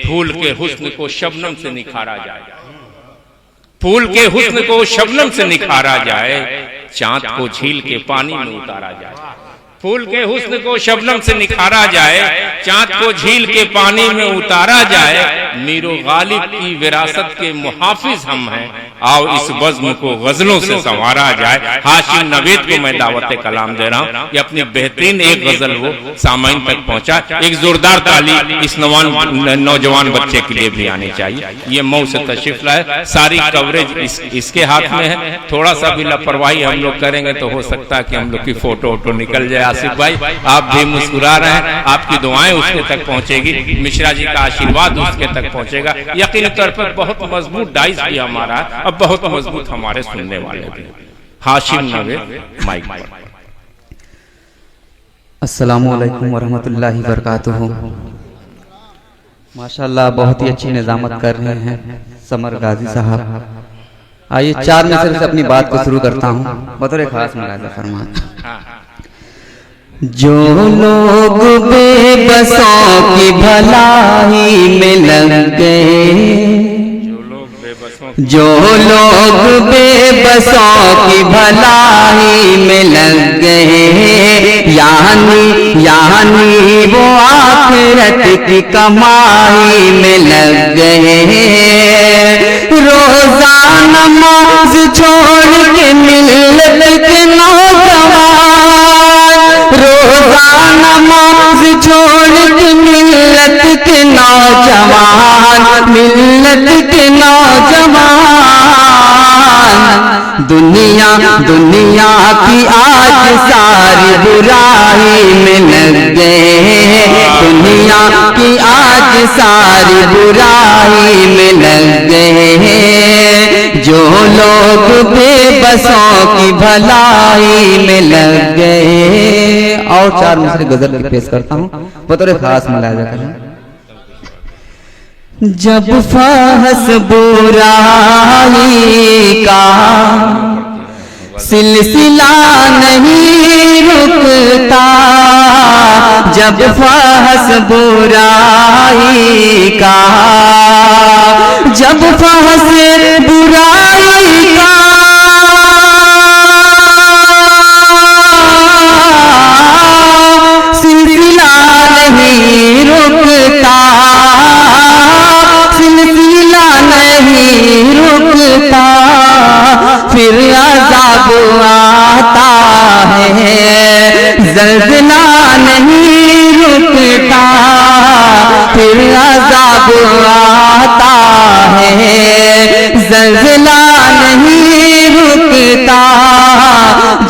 फूल के हुस्न को शबनम से निखारा जाए, फूल के हुस्न को शबनम से निखारा जाए, चांद को झील के पानी में उतारा जाए। फूल के हुस्न को शबनम से निखारा जाए, चांद को झील के पानी में उतारा जाए। मीरो गालिब की विरासत के मुहाफिज हम हैं, आओ इस बज़्म को गजलों से संवारा जाए। हाशिम नवेद को मैं दावत कलाम दे रहा हूँ, ये अपनी बेहतरीन एक गजल वो सामाइन तक पहुंचा। एक जोरदार ताली इस नौजवान बच्चे के लिए भी आनी चाहिए। ये मऊ से तशरीफ लाए, सारी कवरेज इसके हाथ में है। थोड़ा सा भी लापरवाही हम लोग करेंगे तो हो सकता है कि हम लोग की फोटो वोटो निकल जाए। आसिफ भाई आप भी मुस्कुरा रहे हैं, आपकी दुआएं उसके तक पहुंचेगी, मिश्रा जी का आशीर्वाद उसके तक पहुंचेगा। यकीनी तौर पर बहुत मजबूत डाइस भी हमारा है, अब बहुत मजबूत हमारे सुनने वाले भी। हाशिम नवेद माइक पर। अस्सलामु अलैकुम वरहमतुल्लाहि वबरकातुहू। माशाअल्लाह बहुत ही अच्छी निजामत कर रहे हैं समर गाजी साहब। आइए 4 मिसर से अपनी बात को शुरू करता हूँ बतौर खास मुलाहिजा फरमाएं। जो लोग बेबसों की भलाई में लग गए, जो लोग बेबसों की भलाई में लग गए, यानी वो आखिरत की कमाई में लग गए। रोजा नमाज छोड़ के मिलत के नौजवान, रोजा नमाज छोड़ के मिलत के नौजवान, मिलत के नौजवान। दुनिया की आज सारी बुराई में लग गए, दुनिया की आज सारी बुराई में लग गए। जो लोग बेबसों की भलाई में लग गए। और 4 मिसरे गजल की पेश करता हूँ बतौर खास मुलाहिजा करें। जब फहस बुराई का सिलसिला नहीं रुकता, जब फहस बुराई का, जब फहस बुराई का सिलसिला नहीं रुकता, सिलसिला नहीं रुकता, फिर अज़ाब आता है, ज़ल्ज़ला नहीं रुकता, फिर अज़ाब आता है, ज़ल्ज़ला नहीं रुकता।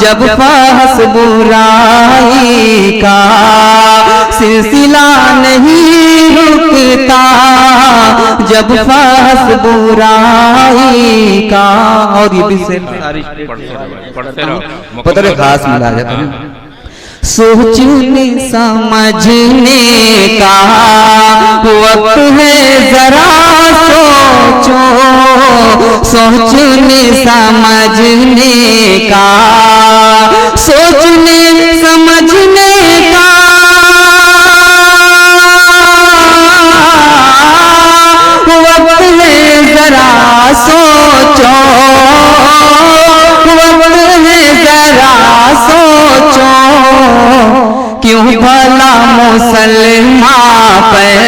जब फहस बुराई का सिलसिला नहीं रुकता, जब फहस बुराई का। और ये भी से पता है खास मिला जाता है। सोचने समझने का वक्त है, जरा सोचो, सोचने समझने का, सोचने समझने का वक्त है, जरा सोचो, वक्त है, जरा सोचो। क्यों भला मुसलमान पर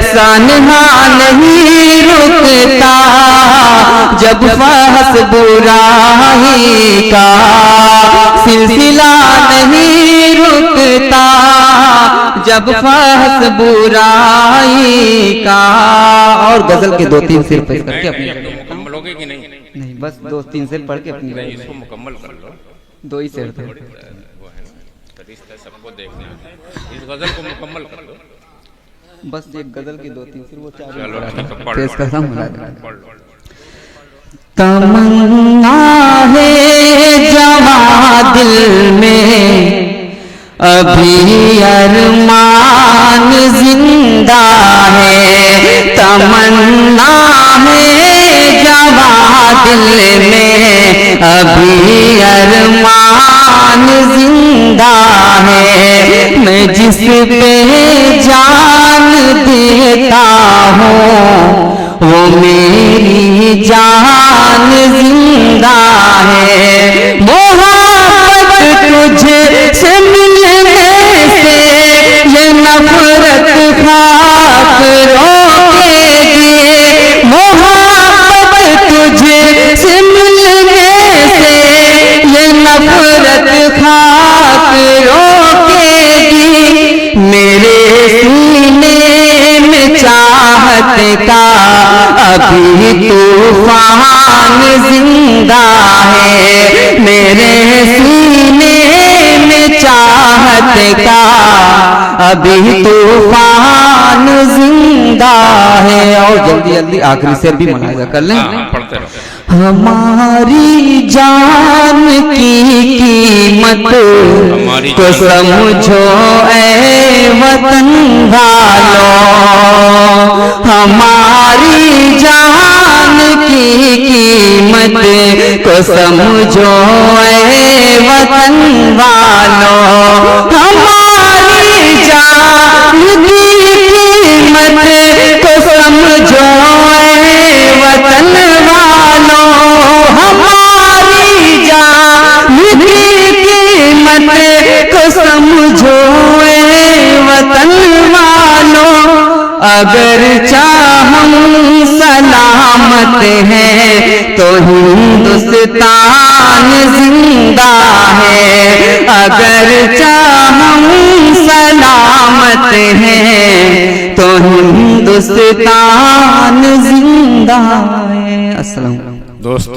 सनहा नहीं रुकता, जब फहस बुराई का सिलसिला नहीं रुकता, जब फहस बुराई का। और गजल के 2-3 शेर पेश करके अपनी मुकम्मल होगी कि नहीं? नहीं, बस 2-3 शेर पढ़ के अपनी इसको मुकम्मल कर लो। 2 ही शेर थे, सबको देखना है, इस गजल को मुकम्मल कर लो। बस एक गजल की 2-3 शेर वो 4 चलो पेश करता हूँ। तमन्ना है जवां दिल में, अभी अरमान जिंदा है। तमन्ना है जवां दिल में, अभी अरमान जिंदा है। मैं जिस पे जान देता हूँ वो मेरी जान जिंदा है। मोहब्बत तुझसे मिलने से ये नफरत खाक रोकेगी। मोहब्बत तुझसे मिलने से ये नफरत खाक रोकेगी। मेरे सीने में चाहत का अभी तूफान जिंदा है। मेरे सीने में चाहत का अभी तूफान जिंदा है। और जल्दी जल्दी आखिरी शेर भी मुलाहिजा कर लें। पढ़ते रहो। हमारी जान की कीमत को समझो ऐ वतन वालों। हमारी जान की कीमत को समझो ऐ वतन वालों। हमारी जान की कीमत को समझो ऐ वतन वालों। हमारी जान की कीमत को समझो ऐ वतन वालों। अगर हम सलामत हैं तो हिंदुस्तान जिंदा है। अगर हम सलामत हैं तो हिंदुस्तान जिंदा है। अस्सलाम। दोस्तों